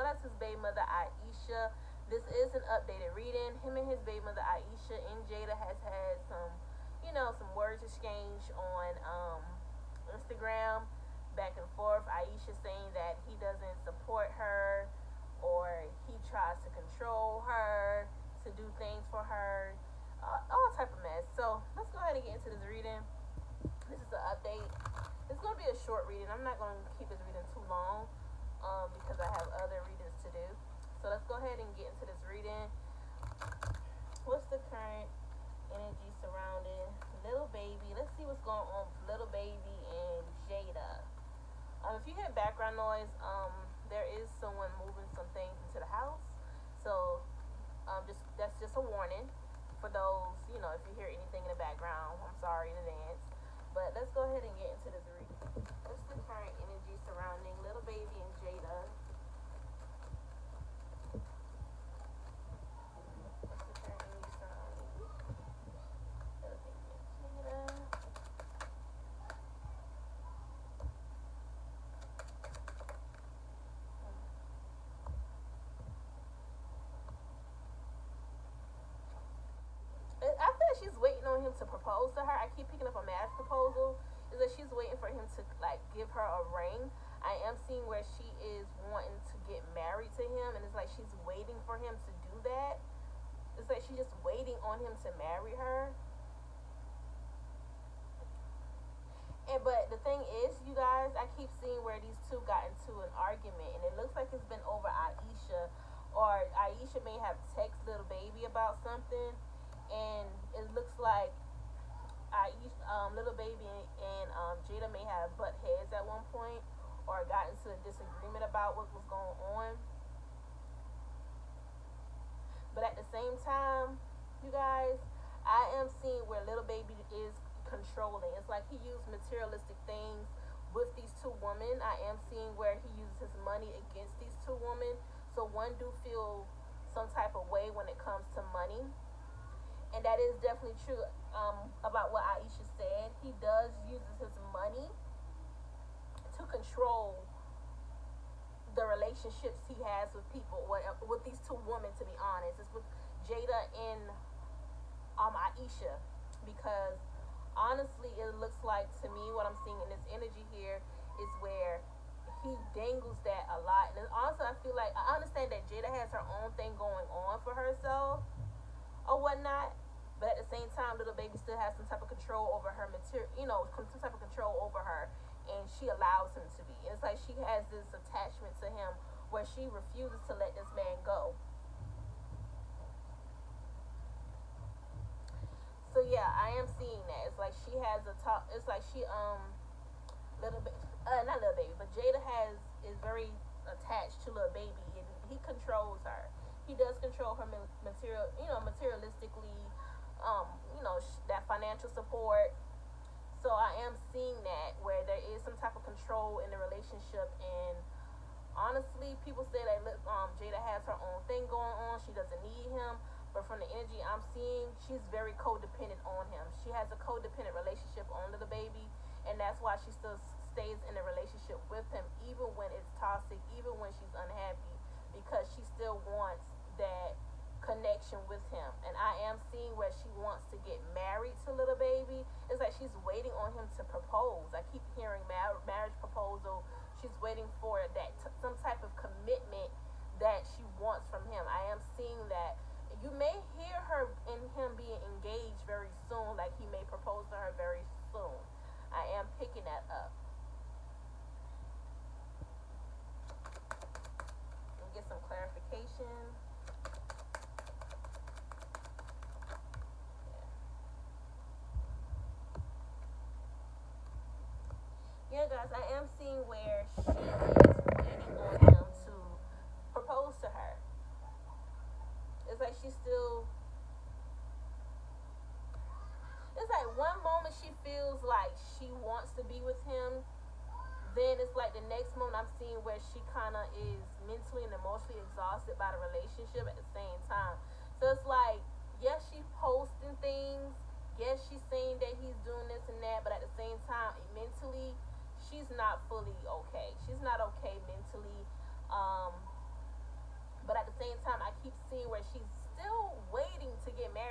well as his baby mother Ayesha. This is an updated reading. Him and his baby mother Ayesha and Jayda has had some, some words exchange on Instagram, back and forth. Ayesha saying that he doesn't support her, or he tries to control her, to do things for her, all type of mess. So let's go ahead and get into this reading. This is an update. It's going to be a short reading. I'm not going to keep this reading too long, because I have other readings to do. So let's go ahead and get into this reading. What's the current energy surrounding little baby? Let's see what's going on with little baby and Jayda. If you hear background noise, there is someone moving some things into the house. So that's just a warning for those, if you hear anything in the background, I'm sorry in advance. But let's go ahead and get into this reading. What's the current energy surrounding little baby and Jayda? What's the current energy surrounding little baby and Jayda? I feel like she's waiting on him to propose to her. I keep picking up a marriage proposal. Is that she's waiting for him to give her a ring. I am seeing where she is wanting to get married to him, and it's like she's waiting for him to do that. It's like she's just waiting on him to marry her. But the thing is, you guys, I keep seeing where these two got into an argument, and it looks like it's been over Ayesha, or Ayesha may have texted little baby about something, and it looks like little baby and Jayda may have butt heads at one point, or got into a disagreement about what was going on. But at the same time, you guys, I am seeing where little baby is controlling. It's like he used materialistic things with these two women. I am seeing where he uses his money against these two women. So one do feel some type of way when it comes to money. And that is definitely true, about what Ayesha said. He does uses his money to control the relationships he has with people, with these two women, to be honest. It's with Jayda and Ayesha, because honestly it looks like, to me, what I'm seeing in this energy here is where he dangles that a lot. And also I feel like, I understand that Jayda has her own thing going on for herself or whatnot, but at the same time, little baby still has some type of control over her material, some type of control over her, and she allows him to be. It's like she has this attachment to him where she refuses to let this man go. So yeah, I am seeing that. It's like she has a top. It's like she little baby, not little baby, but Jayda is very attached to little baby, and he controls her. He does control her materialistically. That financial support. So I am seeing that where there is some type of control in the relationship, and honestly, people say that Jayda has her own thing going on. She doesn't need him, but from the energy I'm seeing, she's very codependent on him. She has a codependent relationship on the baby, and that's why she still stays in a relationship with him, even when it's toxic, even when she's unhappy, because she still wants that connection with him. And I am seeing where she wants to get married to little baby. It's like she's waiting on him to propose. I keep hearing marriage proposal. She's waiting for that some type of commitment that she wants from him. I am seeing that. You may hear her and him being engaged very soon, like he may propose to her very soon. I am picking that up. Let me get some clarification. Yeah, guys, I am seeing where she is waiting on him to propose to her. It's like she's still. It's like one moment she feels like she wants to be with him, then it's like the next moment I'm seeing where she kind of is mentally and emotionally exhausted by the relationship at the same time. So it's like, yes, she's posting things. Yes, she's saying that he's doing this and that, but at the same time, mentally, she's not fully okay. She's not okay mentally.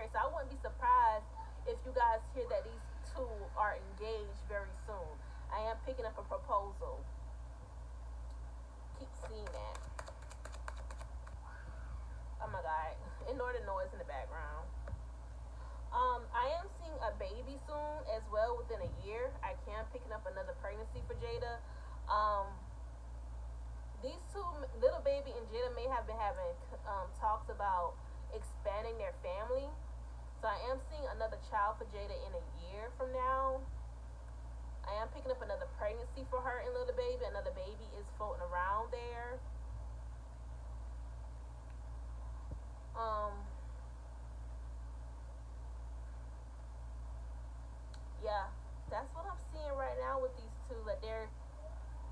married. So I wouldn't be surprised if you guys hear that these two are engaged very soon. I am picking up a proposal. Keep seeing that. Oh my god. Ignore the noise in the background. I am seeing a baby soon as well within a year. I can picking up another pregnancy for Jayda. Um, these two, little baby and Jayda, may have been having talks about expanding their family. So I am seeing another child for Jayda in a year from now. I am picking up another pregnancy for her and little baby. Another baby is floating around there. Um, yeah, that's what I'm seeing right now with these two. Like they're,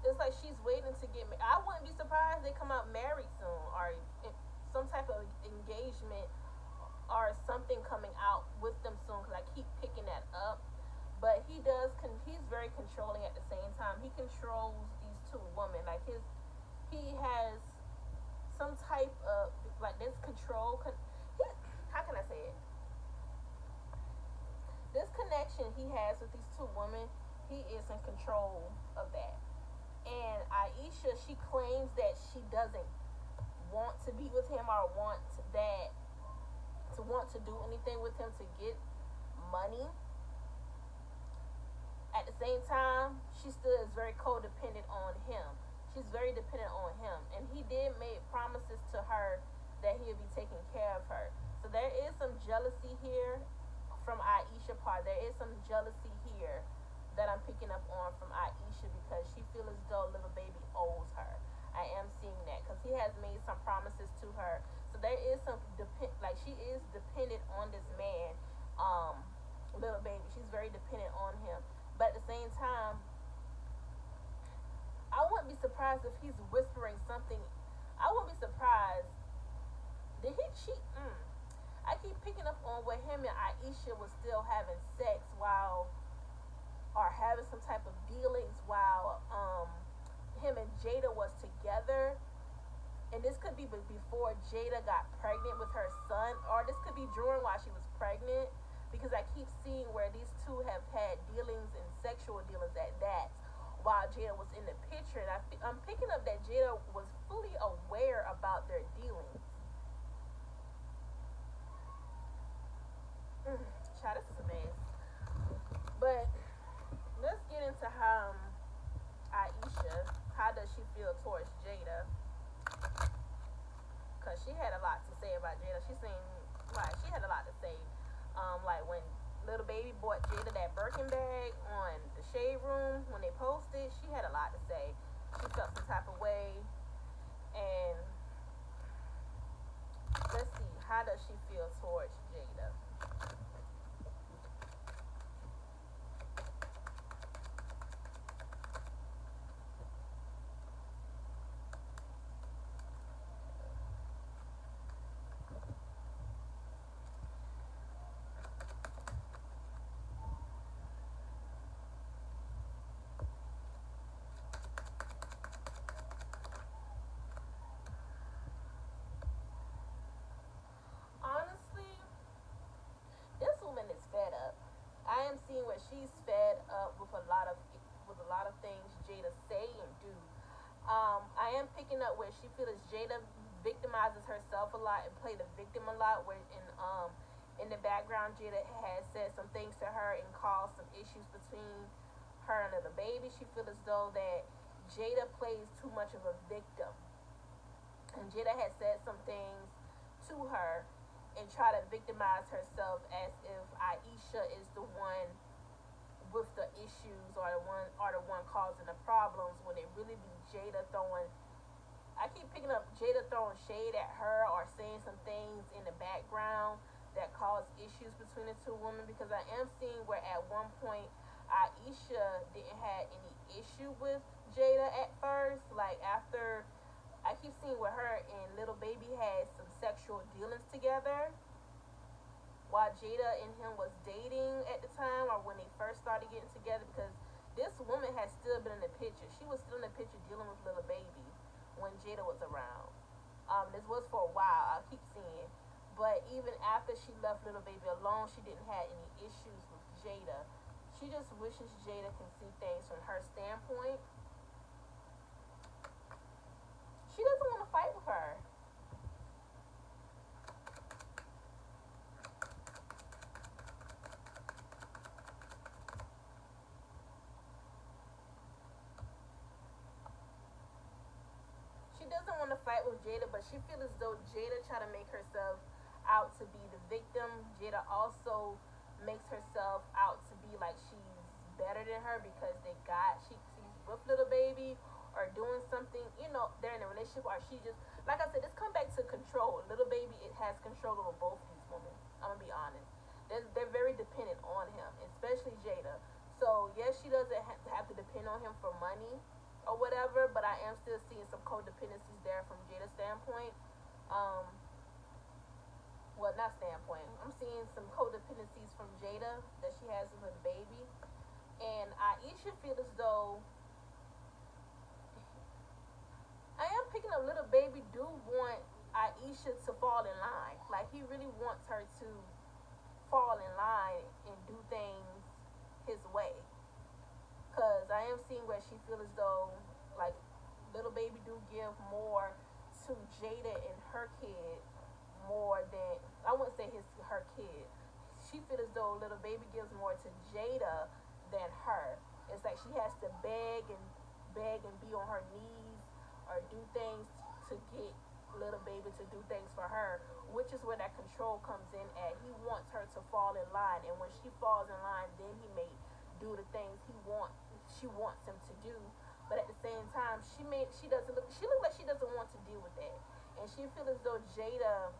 it's like she's waiting to get married. I wouldn't be surprised they come out married soon, or some type of engagement, or something coming out with them soon. Cause I keep picking that up. But he does. He's very controlling at the same time. He controls these two women. Like he has some type of like this control. He, how can I say it? This connection he has with these two women, he is in control of that. And Ayesha, she claims that she doesn't want to be with him or that want to do anything with him to get money. At the same time, she still is very codependent on him. She's very dependent on him, and he did make promises to her that he'll be taking care of her. So there is some jealousy here from Ayesha part. There is some jealousy here that I'm picking up on from Ayesha because she feels as though little baby owes her. I am seeing that because he has made some promises to her. So there is some like she is dependent on this man, little baby. She's very dependent on him. But at the same time, I wouldn't be surprised if he's whispering something. I wouldn't be surprised. Did he cheat? I keep picking up on where him and Ayesha was still having sex while, or having some type of dealings while him and Jayda was together. And this could be before Jayda got pregnant with her son, or this could be during while she was pregnant. Because I keep seeing where these two have had dealings and sexual dealings at that while Jayda was in the picture. And I'm picking up that Jayda was fully aware about their dealings. Child, this is a mess. But let's get into Ayesha. How does she feel towards Jayda? Because she had a lot to say about Jayda. She had a lot to say. Like when little baby bought Jayda that Birkin bag on the shade room when they posted, she had a lot to say. She felt some type of way. And let's see, how does she feel towards Jayda? Honestly, this woman is fed up. I am seeing where she's fed up with a lot of things Jayda say and do. I am picking up where she feels Jayda victimizes herself a lot and play the victim a lot. Where in the background, Jayda has said some things to her and caused some issues between her and the baby. She feels as though that Jayda plays too much of a victim, and Jayda has said some things to her and try to victimize herself as if Ayesha is the one with the issues or the one causing the problems when it really be Jayda throwing. I keep picking up Jayda throwing shade at her or saying some things in the background that cause issues between the two women, because I am seeing where at one point Ayesha didn't have any issue with Jayda at first. Like after, I keep seeing where her and little baby had some sexual dealings together while Jayda and him was dating at the time, or when they first started getting together, because this woman has still been in the picture. She was still in the picture dealing with little baby when Jayda was around. This was for a while, I keep seeing. But even after she left little baby alone, she didn't have any issues with Jada. She just wishes Jada can see things from her standpoint. She doesn't want to fight with her. She doesn't want to fight with Jada, but she feels as though Jada try to make herself out to be the victim. Jada also makes herself out to be like she's better than her because she's with little baby or doing something, they're in a relationship, or she just, like I said, this come back to control. Little baby, it has control over both these women. I'm gonna be honest. They're very dependent on him, especially Jada. So yes, she doesn't have to depend on him for money or whatever, but I am still seeing some codependencies there from Jada's standpoint. Um, well, not standpoint. I'm seeing some codependencies from Jada that she has with the baby, and Aisha feel as though I am picking up little baby do want Aisha to fall in line. Like he really wants her to fall in line and do things his way. Cause I am seeing where she feel as though like little baby do give more to Jada and her kid more than I wouldn't say her kid. She feel as though little baby gives more to Jada than her. It's like she has to beg and be on her knees or do things to get little baby to do things for her, which is where that control comes in at. He wants her to fall in line, and when she falls in line, then he may do the things she wants him to do. But at the same time, she look like she doesn't want to deal with that, and she feels as though Jada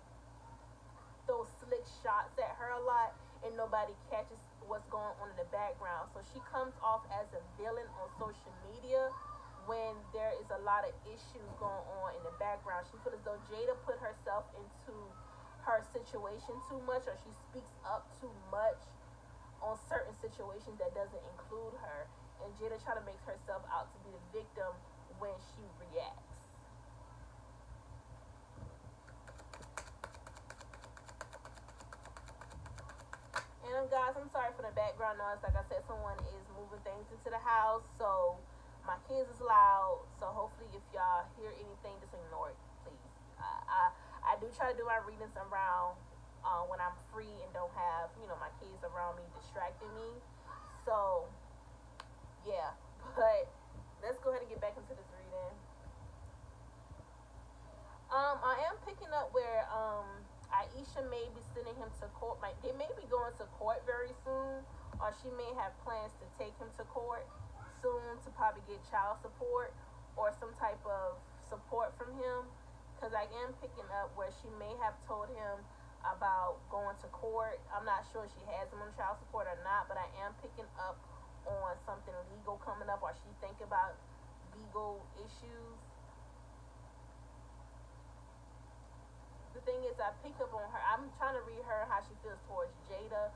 throws slick shots at her a lot, and nobody catches what's going on in the background. So she comes off as a villain on social media when there is a lot of issues going on in the background. She feels as though Jada put herself into her situation too much, or she speaks up too much on certain situations that doesn't include her. And Jada try to make herself out to be the victim when she reacts. And guys, I'm sorry for the background noise. Like I said, someone is moving things into the house, so my kids is loud. So hopefully, if y'all hear anything, just ignore it, please. I do try to do my readings around when I'm free and don't have my kids around me distracting me. So yeah, but let's go ahead and get back into this reading. I am picking up where Aisha may be sending him to court. Like they may be going to court very soon, or she may have plans to take him to court soon to probably get child support or some type of support from him. Because I am picking up where she may have told him about going to court. I'm not sure if she has him on child support or not, but I am picking up on something legal coming up, or she think about legal issues. The thing is, I pick up on her. I'm trying to read her how she feels towards Jada,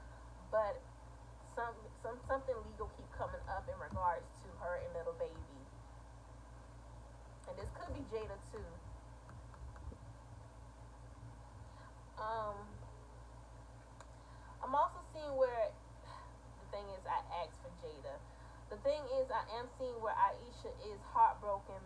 but something legal keep coming up in regards to her and little baby, and this could be Jada too. Um, I'm also seeing where the thing is, I asked for Jada. The thing is, I am seeing where Aisha is heartbroken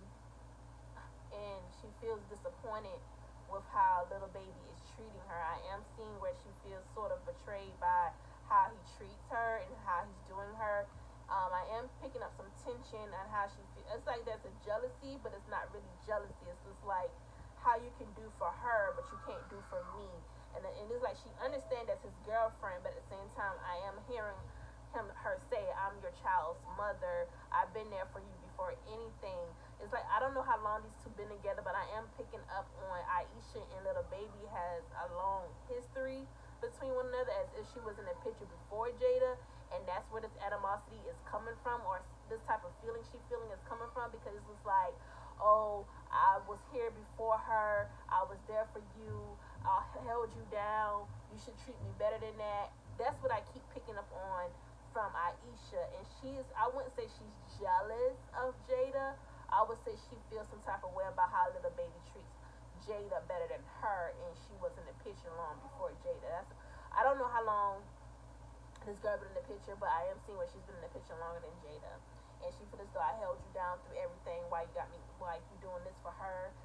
and she feels disappointed with how little baby is treating her. I am seeing where she feels sort of betrayed by how he treats her and how he's doing her. I am picking up some tension on how she feels. It's like there's a jealousy, but it's not really jealousy. It's just like how you can do for her, but you can't do for me. And it's like she understands that's his girlfriend, but at the same time, I am hearing her say, "I'm your child's mother. I've been there for you before anything." It's like I don't know how long these two been together, but I am picking up on Aisha and little baby has a long history between one another, as if she was in the picture before Jada, and that's where this animosity is coming from, or this type of feeling she feeling is coming from, because it's just like, oh, I was here before her, I was there for you, I held you down, you should treat me better than that. That's what I keep picking up on from Aisha, and I wouldn't say she's jealous of Jada. I would say she feels some type of way about how little baby treats Jada better than her, and she was in the picture long before Jada. I don't know how long this girl been in the picture, but I am seeing where she's been in the picture longer than Jada. And she feel as though I held you down through everything. Why you doing this for her?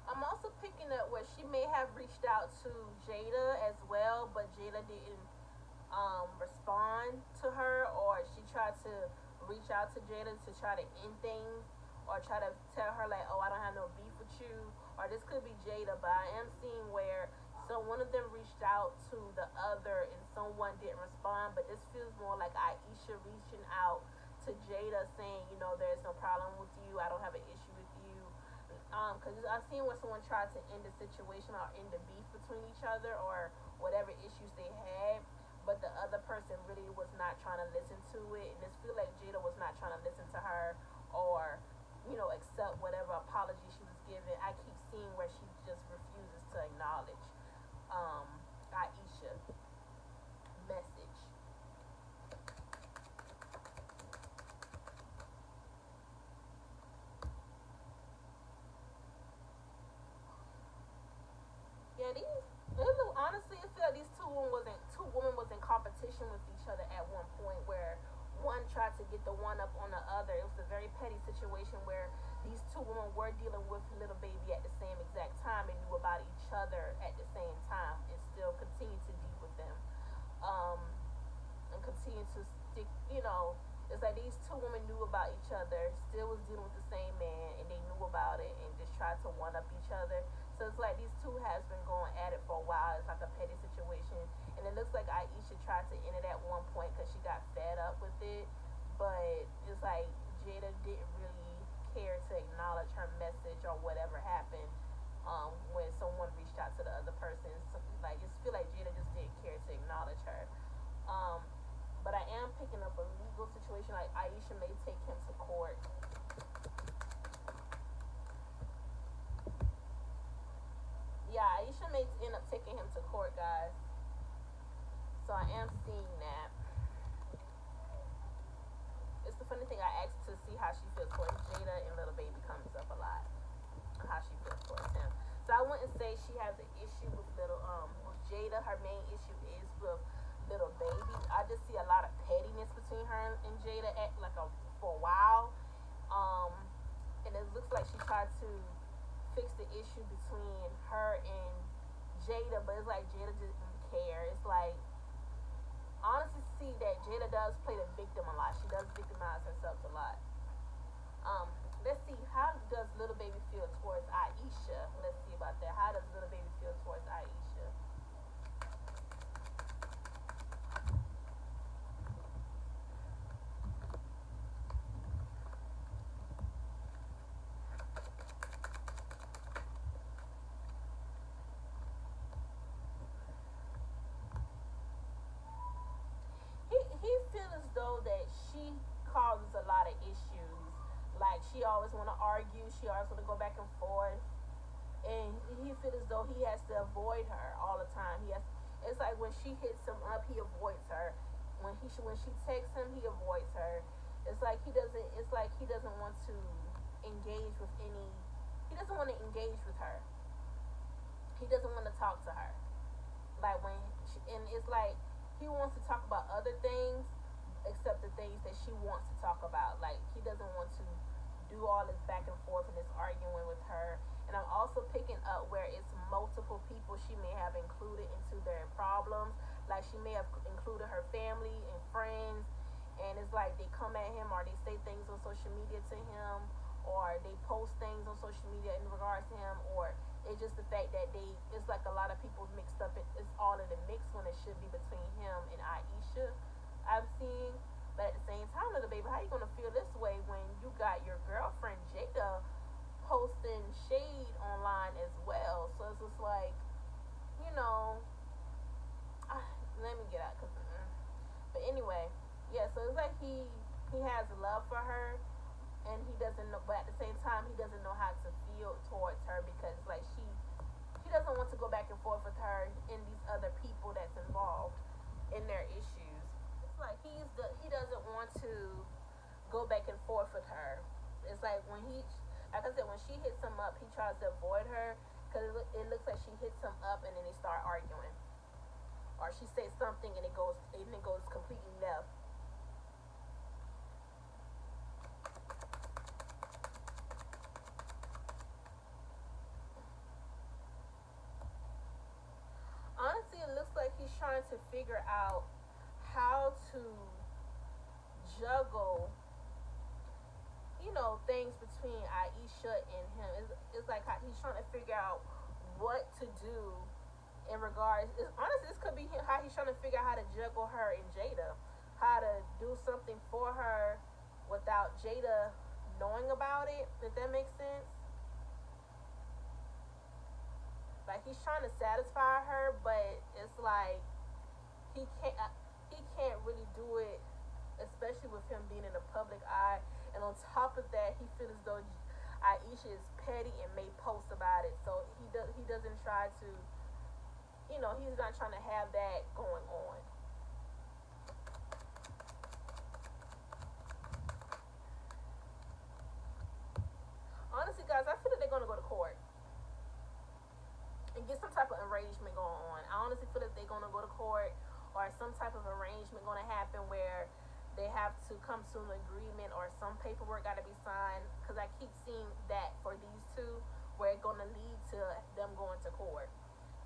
I'm also picking up where she may have reached out to Jada as well, but Jada didn't respond to her, or she tried to reach out to Jada to try to end things, or try to tell her like, oh, I don't have no beef with you, or this could be Jada, but I am seeing where so one of them reached out to the other and someone didn't respond, but this feels more like Aisha reaching out to Jada saying, there's no problem with you, I don't have an issue with you. Because I've seen when someone tried to end the situation or end the beef between each other or whatever issues they had, but the other person really was not trying to listen to it, and this feel like Jada was not trying to listen to her or accept whatever apology she was given. I keep seeing where she just refuses to acknowledge Aisha message. Yeah, honestly, I feel like these two women was in competition with each other at one point, where one tried to get the one up on the other. It was a very petty situation where these two women were dealing with little baby at the same exact time and knew about each other at the same time, and still continue to deal with them. Um, and continue to stick. It's like these two women knew about each other, still was dealing with the same man, and they knew about it and just tried to one up each other. So it's like these two has been going at it for a while. It's like a petty situation, and it looks like Aisha tried to end it at one point because she got fed up with it. But it's like Jada didn't really care to acknowledge her message or whatever happened. When someone reached out to the other person, so, like just feel like Jada just didn't care to acknowledge her. Um, but I am picking up a legal situation. Like Aisha may take him to court. Yeah, Aisha may end up taking him to court, guys. So I am seeing that. It's the funny thing. I asked to see how she feels towards Jada, and little baby comes up a lot. How she feels towards him. So I wouldn't say she has an issue with with Jada. Her main issue is with little baby. I just see a lot of pettiness between her and Jada for a while. Um, and it looks like she tried to fix the issue between her and Jada, but it's like Jada didn't care. It's like honestly see that Jada does play the victim a lot. She does victimize herself a lot. Um, let's see, how does little baby feel towards Aisha? Let's see about that. How does little baby feel towards Aisha? He feels as though that she causes a lot of issues. Like she always want to argue. She always want to go back and forth, and he feels as though he has to avoid her all the time. He has. It's like when she hits him up, he avoids her. When she texts him, he avoids her. It's like he doesn't. It's like he doesn't want to engage with any. He doesn't want to engage with her. He doesn't want to talk to her. Like and it's like he wants to talk about other things except the things that she wants to talk about. Like he doesn't want to do all this back and forth and this arguing with her. And I'm also picking up where it's multiple people she may have included into their problems. Like she may have included her family and friends, and it's like they come at him or they say things on social media to him, or they post things on social media in regards to him, or it's just the fact that it's like a lot of people mixed up. It's all in the mix when it should be between him and Aisha. I'm seeing, but at the same time, little baby, how you gonna feel this way when you got your girlfriend Jada posting shade online as well? So it's just like, you know, let me get out, but anyway, yeah. So it's like he has love for her, and he doesn't know, but at the same time, he doesn't know how to feel towards her because like he doesn't want to go back and forth with her in these go back and forth with her. It's like when he, like I said, when she hits him up, he tries to avoid her because it looks like she hits him up and then they start arguing, or she says something and it goes completely left. Honestly, it looks like he's trying to figure out how to juggle, things between Ayesha and him. It's like he's trying to figure out what to do in regards. Honestly, this could be how he's trying to figure out how to juggle her and Jayda, how to do something for her without Jayda knowing about it. If that makes sense. Like he's trying to satisfy her, but it's like he can't. He can't really do it, especially with him being in the public eye. And on top of that, he feels as though Ayesha is petty and may post about it. So he doesn't try to. He's not trying to have that going on. Honestly, guys, I feel that they're gonna go to court and get some type of arrangement going on. I honestly feel that they're gonna go to court or some type of arrangement gonna happen where they have to come to an agreement or some paperwork got to be signed. Because I keep seeing that for these two, where it's gonna lead to them going to court.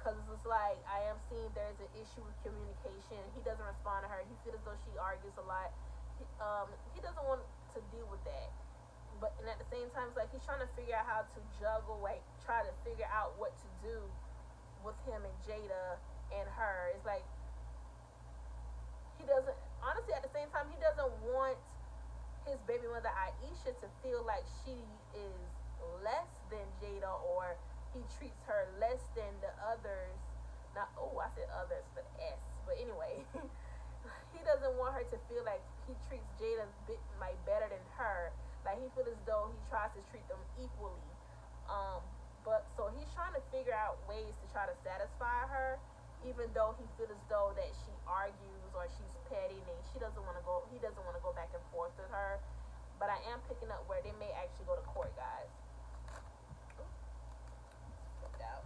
Because it's like I am seeing there's an issue with communication. He doesn't respond to her. He feels as though she argues a lot. He doesn't want to deal with that. But and at the same time, it's like he's trying to figure out how to juggle, like try to figure out what to do with him and Jayda and her. It's like he doesn't. Honestly, at the same time, he doesn't want his baby mother Ayesha to feel like she is less than Jayda, or he treats her less than the others. Not I said others with S, but anyway, he doesn't want her to feel like he treats Jayda like better than her. Like he feels as though he tries to treat them equally. But so he's trying to figure out ways to try to satisfy her, even though he feels as though that she argues or she's petty and she doesn't want to go. He doesn't want to go back and forth with her. But I am picking up where they may actually go to court, guys. Out.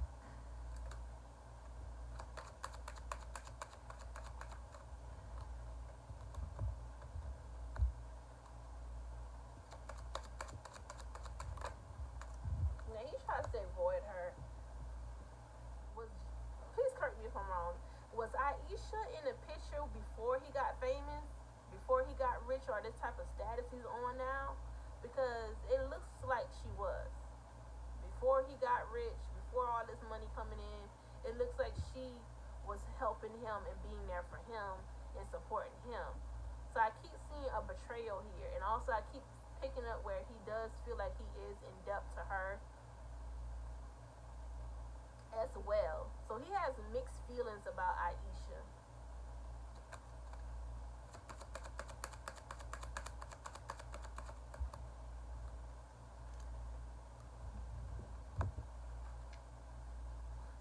Now he tries to avoid her. Was Please correct me if I'm wrong. Was Ayesha in the picture before he got famous? Before he got rich, or this type of status he's on now? Because it looks like she was. Before he got rich, before all this money coming in, it looks like she was helping him and being there for him and supporting him. So I keep seeing a betrayal here, and also I keep picking up where he does feel like he is in debt to her as well. So he has mixed feelings about Ayesha.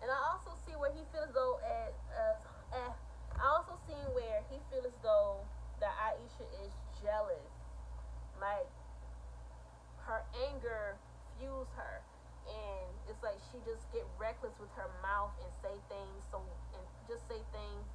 And I also see where he feels though I also seen where he feels as though that Ayesha is jealous. Like her anger fuels her, and it's like she just get reckless with her mouth and say things, and just say things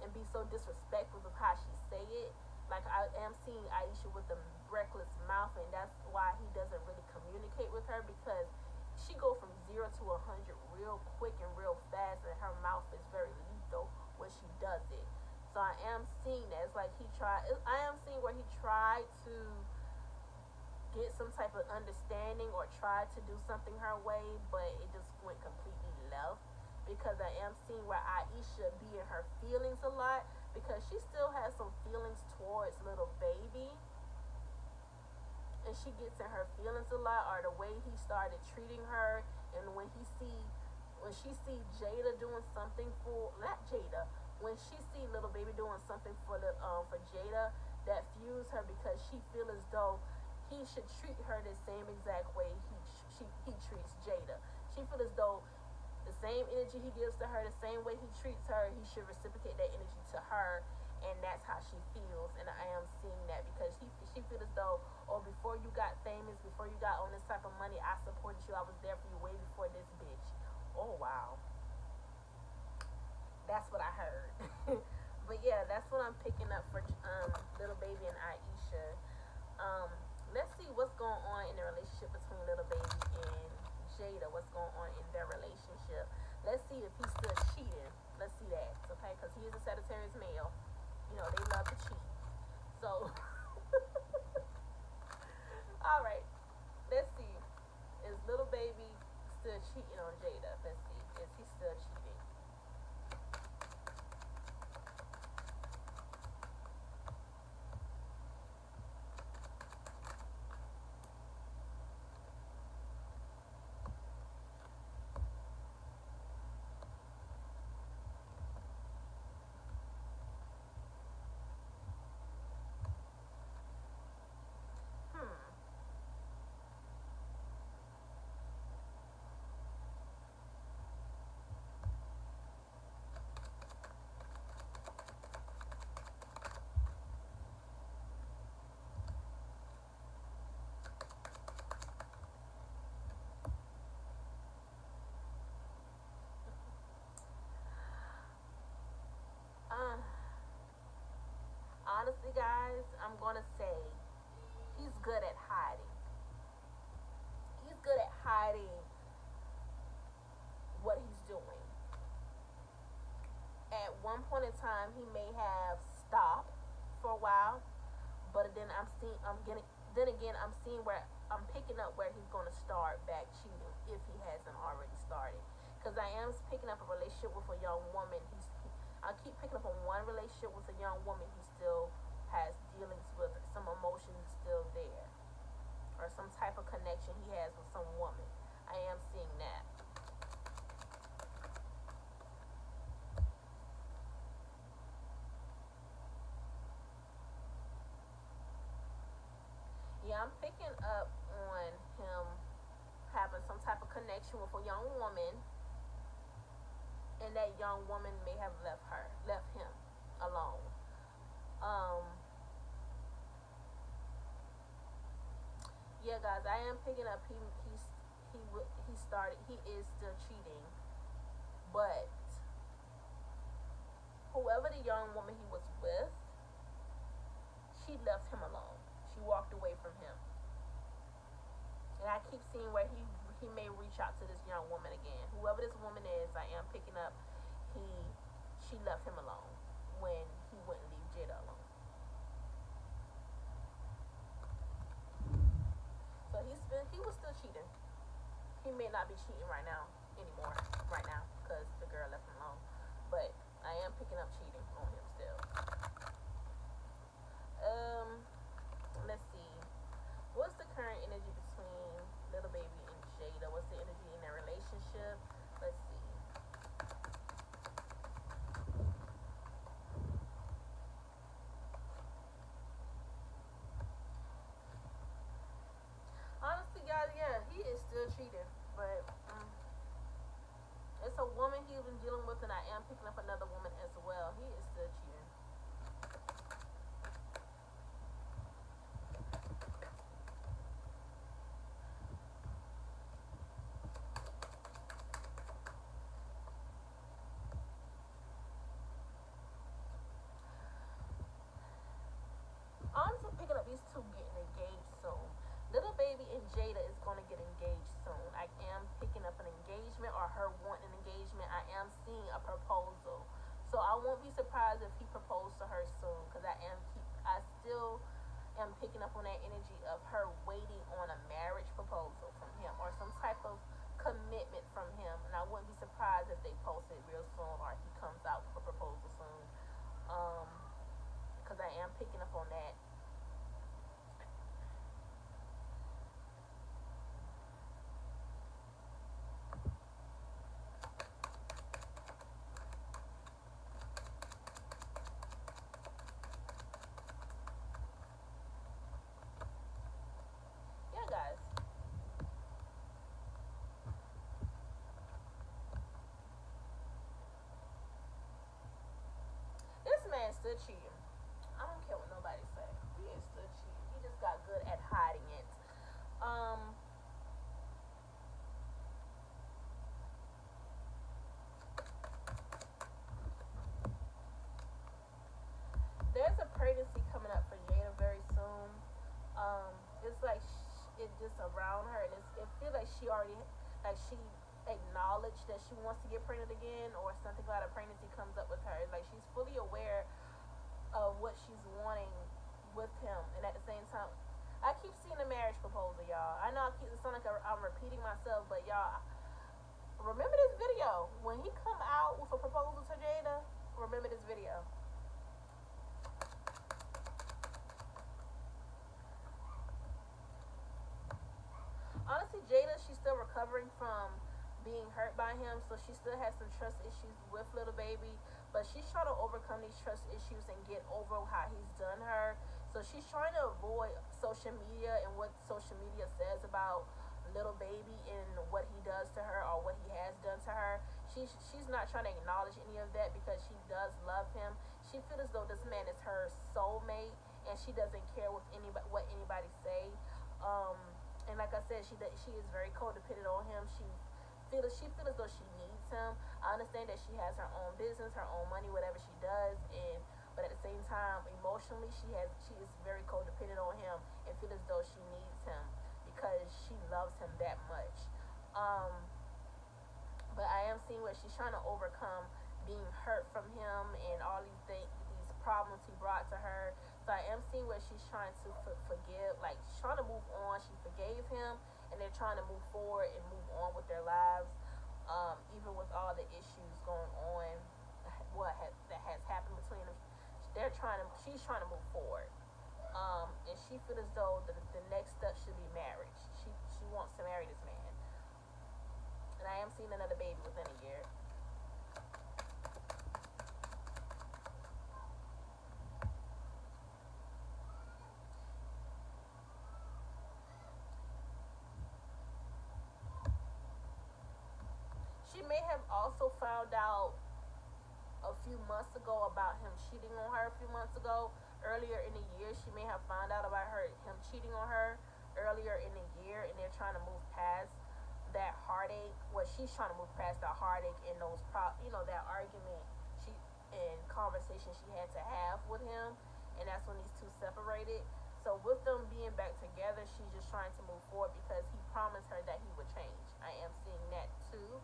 and be so disrespectful of how she say it. Like I am seeing Ayesha with a reckless mouth, and that's why he doesn't really communicate with her, because she go from 0 to 100 real quick and real fast, and her mouth is very lethal when she does it. So I am seeing that. It's like I am seeing where he tried to get some type of understanding or try to do something her way, but it just went completely left. Because I am seeing where Ayesha be in her feelings a lot, because she still has some feelings towards little baby, and she gets in her feelings a lot, or the way he started treating her, and when she see Jayda doing something for not Jayda, when she see little baby doing something for Jayda, that fuels her, because she feel as though he should treat her the same exact way he treats Jayda. She feel as though the same energy he gives to her, the same way he treats her, he should reciprocate that energy to her. and that's how she feels. And I am seeing that because she feels as though, oh, before you got famous, before you got on this type of money, I supported you. I was there for you way before this bitch. Oh wow, that's what I heard. But yeah, that's what I'm picking up for little baby and Ayesha. Um, let's see what's going on in the relationship between little baby and Jayda. What's going on in their relationship? Let's see if he's still cheating. Let's see that, okay? Because he is a Sagittarius male. You know they love to cheat. So, all right. Let's see. Is little baby still cheating on Jayda? Let's see. Is he still cheating? Hmm. Uh, honestly, guys, I'm gonna say he's good at hiding. He's good at hiding what he's doing. At one point in time, he may have stopped for a while, but then I'm getting, then again, I'm seeing where I'm picking up where he's going to start back cheating if he hasn't already started. Because I am picking up a relationship with a young woman. I keep picking up on one relationship with a young woman. He still has dealings with some emotions still there, or some type of connection he has with some woman. I am seeing that. Yeah, I'm picking up on him having some type of connection with a young woman, and that young woman may have left him alone. Um, yeah, guys, I am picking up. He started. He is still cheating, but whoever the young woman he was with, she left him alone. She walked away from him, and I keep seeing where he may reach out to this young woman again. Whoever this woman is, I am picking up. He she left him alone when he wouldn't leave Jayda alone. So he was still cheating. He may not be cheating right now anymore, right now, because the girl left him alone. But I am picking up cheating on him still. Um, let's see. What's the current energy between little baby and Jayda? What's the energy in their relationship? Let's see. Honestly, guys, yeah, he is still cheating, but it's a woman he's been dealing with, and I am picking up another woman as well. He is still cheating. Honestly, picking up these two getting engaged soon. Little baby and Jayda is going to get engaged soon. I am picking up an engagement or her wanting an engagement. I am seeing a proposal. So I won't be surprised if he proposed to her soon, because I still am picking up on that energy of her waiting on a marriage proposal from him or some type of commitment from him. And I wouldn't be surprised if they post it real soon or he comes out with a proposal soon. Um, because I am picking up on that. Yeah, guys. still cheating. I don't care what nobody say. He is still cheating. He just got good at hiding it. Um, there's a pregnancy coming up for Jada very soon. It's like it just around her, and it feels like she already like she acknowledged that she wants to get pregnant again, or something about a pregnancy comes up with her. It's like she's fully aware of what she's wanting with him, and at the same time, I keep seeing the marriage proposal, y'all. I know I keep it sound like I'm repeating myself, but y'all remember this video when he come out with a proposal to Jada. Remember this video. Honestly, Jada, she's still recovering from being hurt by him, so she still has some trust issues with little baby. But she's trying to overcome these trust issues and get over how he's done her. So she's trying to avoid social media and what social media says about little baby and what he does to her or what he has done to her. She's not trying to acknowledge any of that because she does love him. She feels as though this man is her soulmate, and she doesn't care what anybody say. Um, and like I said, she is very codependent on him. She feels as though she needs him. I understand that she has her own business, her own money, whatever she does, and but at the same time, emotionally, she is very codependent on him and feels as though she needs him because she loves him that much. Um, but I am seeing where she's trying to overcome being hurt from him and all these things, these problems he brought to her. So I am seeing where she's trying to forgive, like she's trying to move on. She forgave him, and they're trying to move forward and move on with their lives, even with all the issues going on, that has happened between them. She's trying to move forward, and she feels as though the next step should be marriage. She wants to marry this man, and I am seeing another baby within a year. She may have also found out a few months ago about him cheating on her. A few months ago, earlier in the year, she may have found out about him cheating on her earlier in the year, and they're trying to move past that heartache. Well, she's trying to move past that heartache and that argument and conversation she had to have with him, and that's when these two separated. So with them being back together, she's just trying to move forward because he promised her that he would change. I am seeing that too.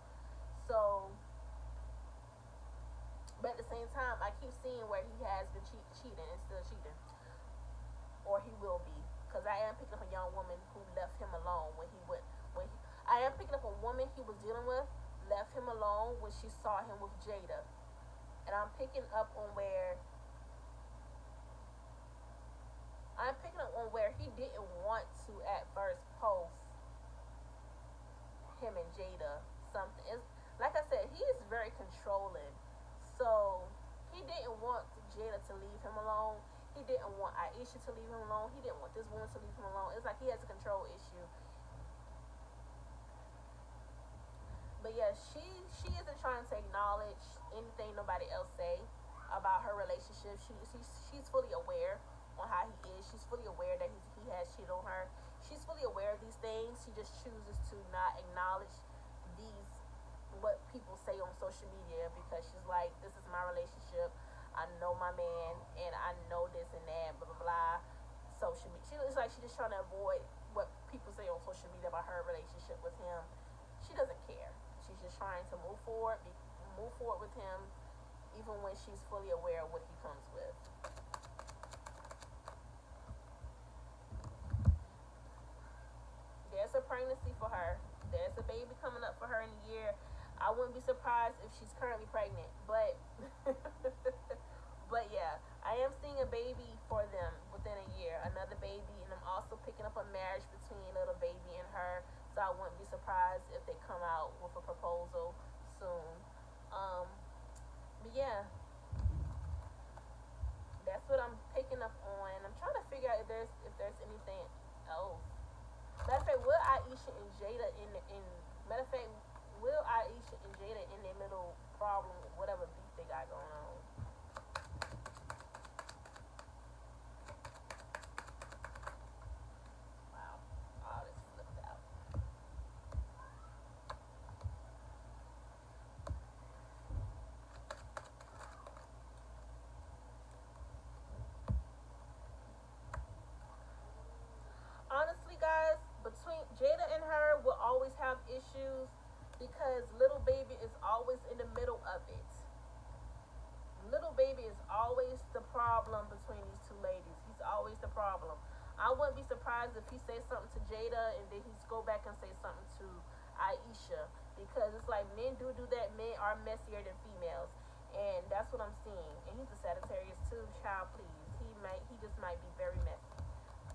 So, but at the same time, I keep seeing where he has been cheating and still cheating, or he will be. Because I am picking up a young woman who left him alone when he went. I am picking up a woman he was dealing with, left him alone when she saw him with Jayda, and I'm picking up on where he didn't want to at first post him and Jayda something. Like I said, he is very controlling. So he didn't want Jayda to leave him alone. He didn't want Ayesha to leave him alone. He didn't want this woman to leave him alone. It's like he has a control issue. But yeah, she isn't trying to acknowledge anything nobody else say about her relationship. She's fully aware on how he is. She's fully aware that he has cheated on her. She's fully aware of these things. She just chooses to not acknowledge these what people say on social media because she's like, this is my relationship. I know my man, and I know this and that, blah blah blah. Social media. It's like she's just trying to avoid what people say on social media about her relationship with him. She doesn't care. She's just trying to move forward with him, even when she's fully aware of what he comes with. There's a pregnancy for her. There's a baby coming up for her in a year. I wouldn't be surprised if she's currently pregnant, but but yeah, I am seeing a baby for them within a year, another baby, and I'm also picking up a marriage between little baby and her. So I wouldn't be surprised if they come out with a proposal soon. Um, but yeah, that's what I'm picking up on. I'm trying to figure out if there's anything else. Matter of fact, will Ayesha and Jayda in matter of fact, will Ayesha and Jayda in their little problem, whatever beef they got going on? Jayda and her will always have issues because little baby is always in the middle of it. Little baby is always the problem between these two ladies. He's always the problem. I wouldn't be surprised if he says something to Jayda and then he's go back and say something to Ayesha, because it's like men do that. Men are messier than females, and that's what I'm seeing. And he's a Sagittarius too. Child, please. He just might be very messy.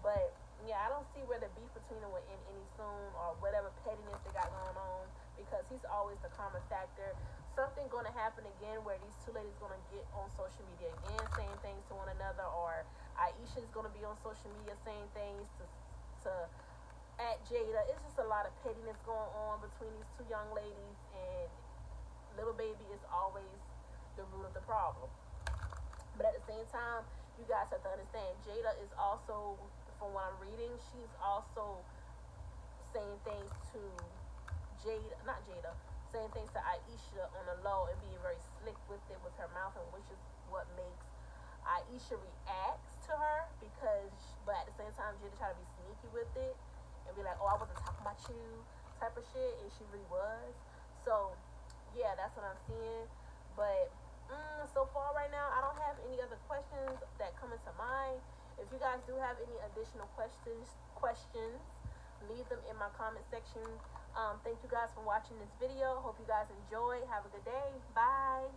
But yeah, I don't see where the beef between them will end any soon, or whatever pettiness they got going on, because he's always the common factor. Something gonna happen again where these two ladies gonna get on social media again saying things to one another, or Aisha is gonna be on social media saying things to at Jayda. It's just a lot of pettiness going on between these two young ladies, and little baby is always the root of the problem. But at the same time, you guys have to understand, Jayda is also, from what I'm reading, she's also saying things to Jayda, not Jayda, saying things to Ayesha on the low and being very slick with it with her mouth, and which is what makes Ayesha react to her, but at the same time, Jayda try to be sneaky with it and be like, oh, I wasn't talking about you, type of shit, and she really was. So, yeah, that's what I'm seeing. But so far right now, I don't have any other questions that come into mind. If you guys do have any additional questions, leave them in my comment section. Thank you guys for watching this video. Hope you guys enjoy. Have a good day. Bye.